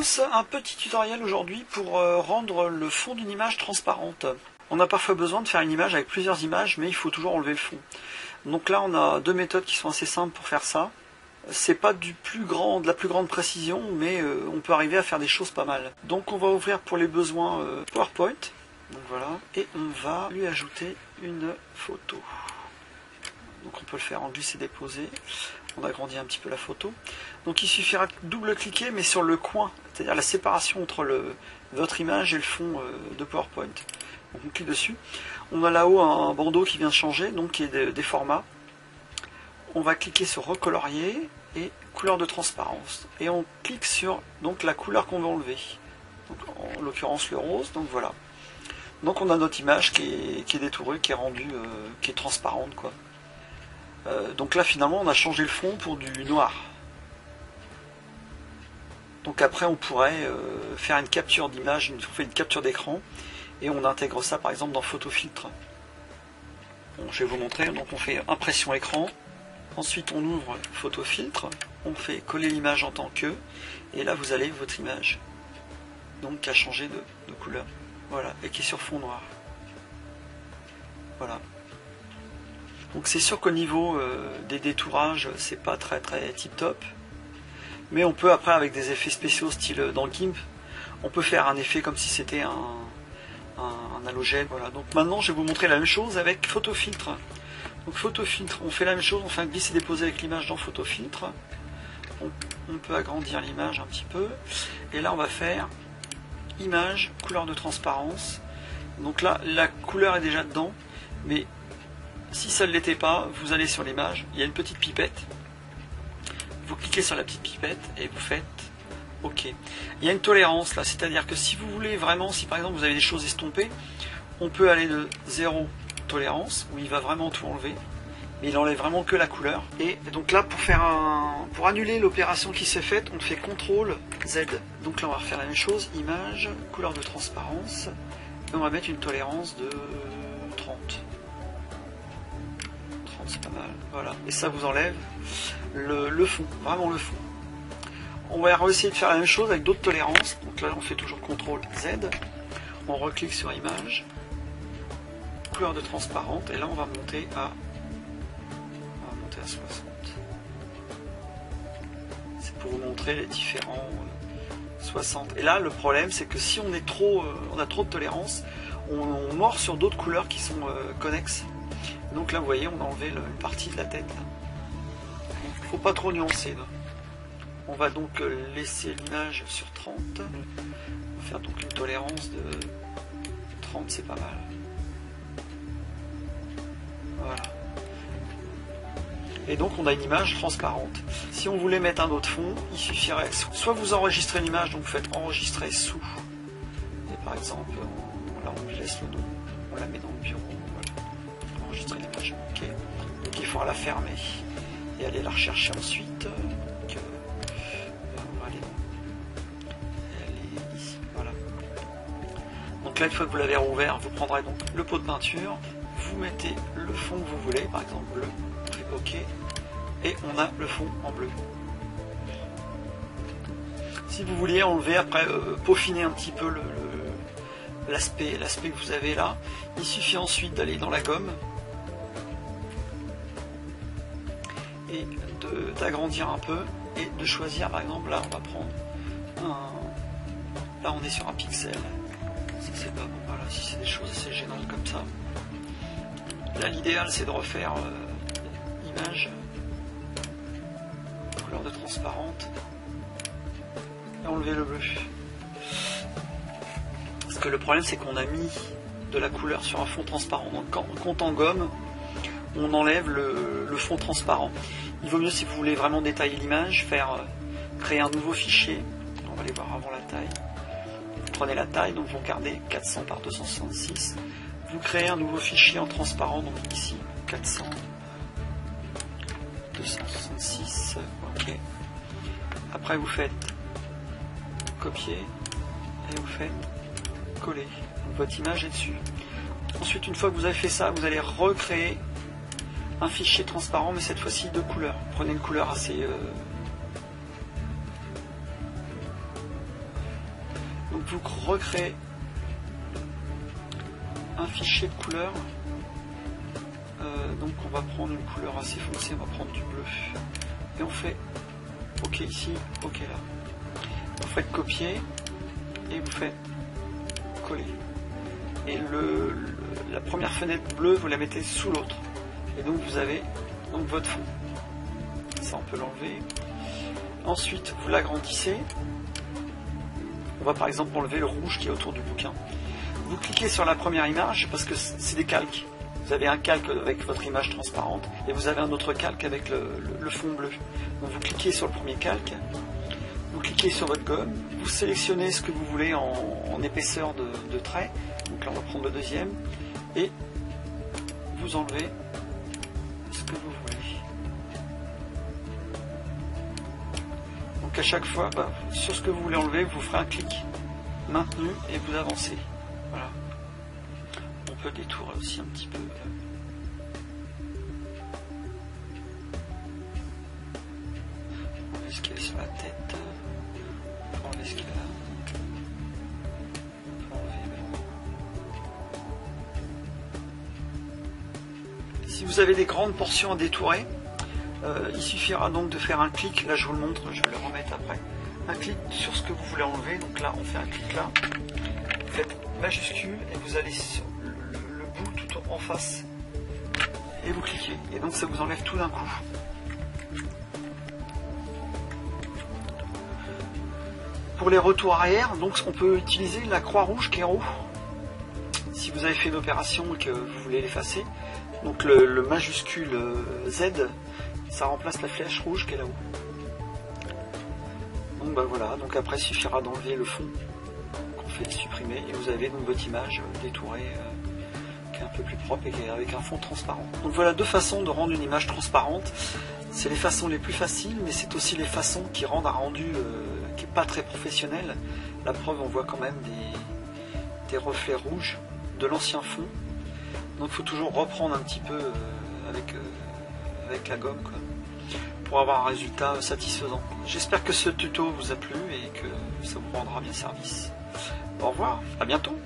tous, un petit tutoriel aujourd'hui pour rendre le fond d'une image transparente. On a parfois besoin de faire une image avec plusieurs images, mais il faut toujours enlever le fond. Donc là on a deux méthodes qui sont assez simples pour faire ça. C'est pas de la plus grande précision, mais on peut arriver à faire des choses pas mal. Donc on va ouvrir pour les besoins PowerPoint. Donc voilà, et on va lui ajouter une photo. Donc on peut le faire en glisser-déposer. On agrandit un petit peu la photo. Donc il suffira de double-cliquer, mais sur le coin, c'est-à-dire la séparation entre votre image et le fond de PowerPoint. Donc on clique dessus. On a là-haut un bandeau qui vient de changer, donc qui est des formats. On va cliquer sur recolorier et couleur de transparence. Et on clique sur donc, la couleur qu'on veut enlever. Donc, en l'occurrence le rose, donc voilà. Donc on a notre image qui est détourée, qui est rendue, qui est transparente, quoi. Donc là finalement on a changé le fond pour du noir. Donc après on pourrait faire une capture d'image, on fait une capture d'écran et on intègre ça par exemple dans Photo Filtre. Bon, je vais vous montrer. Donc on fait impression écran, ensuite on ouvre Photo Filtre, on fait coller l'image en tant que, et là vous avez votre image donc qui a changé de couleur, voilà, et qui est sur fond noir. Voilà. Donc c'est sûr qu'au niveau des détourages, c'est pas très tip top. Mais on peut après avec des effets spéciaux style dans GIMP, on peut faire un effet comme si c'était un halogène. Voilà. Donc maintenant je vais vous montrer la même chose avec Photo Filtre. Donc Photo Filtre, on fait la même chose, on fait un glisser-déposer avec l'image dans Photo Filtre. On peut agrandir l'image un petit peu. Et là on va faire image, couleur de transparence. Donc là la couleur est déjà dedans, mais si ça ne l'était pas, vous allez sur l'image, il y a une petite pipette, vous cliquez sur la petite pipette et vous faites OK. Il y a une tolérance là, c'est-à-dire que si vous voulez vraiment, si par exemple vous avez des choses estompées, on peut aller de 0 tolérance, où il va vraiment tout enlever, mais il enlève vraiment que la couleur. Et donc là, pour annuler l'opération qui s'est faite, on fait CTRL Z. Donc là on va refaire la même chose, image, couleur de transparence, et on va mettre une tolérance de 30. C'est pas mal, voilà, et ça vous enlève le fond, vraiment le fond. On va essayer de faire la même chose avec d'autres tolérances. Donc là on fait toujours CTRL Z, on reclique sur image, couleur de transparente, et là on va monter à 60. C'est pour vous montrer les différents 60. Et là le problème c'est que si on a trop de tolérance, on mord sur d'autres couleurs qui sont connexes. Donc là vous voyez on a enlevé une partie de la tête. Il ne faut pas trop nuancer là. On va donc laisser l'image sur 30. On va faire donc une tolérance de 30, c'est pas mal. Voilà. Et donc on a une image transparente. Si on voulait mettre un autre fond, il suffirait soit vous enregistrez l'image, donc vous faites enregistrer sous. Et par exemple, là on lui laisse le nom, on la met dans le bureau. Enregistrer l'image, ok. Donc il faudra la fermer et aller la rechercher ensuite. Donc, on va aller ici, voilà. Donc là, une fois que vous l'avez rouvert, vous prendrez donc le pot de peinture, vous mettez le fond que vous voulez, par exemple bleu, on fait ok, et on a le fond en bleu. Si vous vouliez enlever, après peaufiner un petit peu l'aspect que vous avez là, il suffit ensuite d'aller dans la gomme et d'agrandir un peu et de choisir, par exemple là on va prendre là on est sur un pixel, ça c'est pas bon, voilà, si c'est des choses assez gênantes comme ça, là l'idéal c'est de refaire image, couleur de transparente et enlever le bleu, parce que le problème c'est qu'on a mis de la couleur sur un fond transparent, donc quand on compte en gomme on enlève le fond transparent. Il vaut mieux, si vous voulez vraiment détailler l'image, créer un nouveau fichier. On va aller voir avant la taille. Vous prenez la taille, donc vous regardez 400 par 266. Vous créez un nouveau fichier en transparent, donc ici 400 266. Ok. Après vous faites copier et vous faites coller. Donc, votre image est dessus. Ensuite, une fois que vous avez fait ça, vous allez recréer un fichier transparent, mais cette fois-ci de couleur. Prenez une couleur assez vous recréez un fichier de couleur. Donc on va prendre une couleur assez foncée, on va prendre du bleu. Et on fait OK ici, OK là. Vous faites copier et vous faites coller. Et la première fenêtre bleue, vous la mettez sous l'autre. Et donc vous avez donc votre fond. Ça on peut l'enlever. Ensuite vous l'agrandissez. On va par exemple enlever le rouge qui est autour du bouquin. Vous cliquez sur la première image parce que c'est des calques. Vous avez un calque avec votre image transparente et vous avez un autre calque avec le fond bleu. Donc vous cliquez sur le premier calque, vous cliquez sur votre gomme, vous sélectionnez ce que vous voulez en épaisseur de trait. Donc là on va prendre le deuxième et vous enlevez ce que vous voulez. Donc à chaque fois, sur ce que vous voulez enlever, vous ferez un clic maintenu et vous avancez. Voilà. On peut détourer aussi un petit peu. Enlever ce qu'il y a sur la tête. Enlever ce qu'il y a là. Si vous avez des grandes portions à détourer, il suffira donc de faire un clic. Là je vous le montre, je vais le remettre après. Un clic sur ce que vous voulez enlever. Donc là on fait un clic là. Vous faites majuscule et vous allez sur le bout tout en face et vous cliquez. Et donc ça vous enlève tout d'un coup. Pour les retours arrière, donc on peut utiliser la croix rouge qui est en haut. Si vous avez fait une opération et que vous voulez l'effacer, donc le majuscule Z, ça remplace la flèche rouge qui est là-haut. Donc voilà, donc après il suffira d'enlever le fond qu'on fait supprimer et vous avez donc votre image détourée qui est un peu plus propre et avec un fond transparent. Donc voilà deux façons de rendre une image transparente. C'est les façons les plus faciles, mais c'est aussi les façons qui rendent un rendu qui n'est pas très professionnel. La preuve, on voit quand même des reflets rouges de l'ancien fond. Donc il faut toujours reprendre un petit peu avec la gomme quoi, pour avoir un résultat satisfaisant. J'espère que ce tuto vous a plu et que ça vous rendra bien service. Au revoir, à bientôt.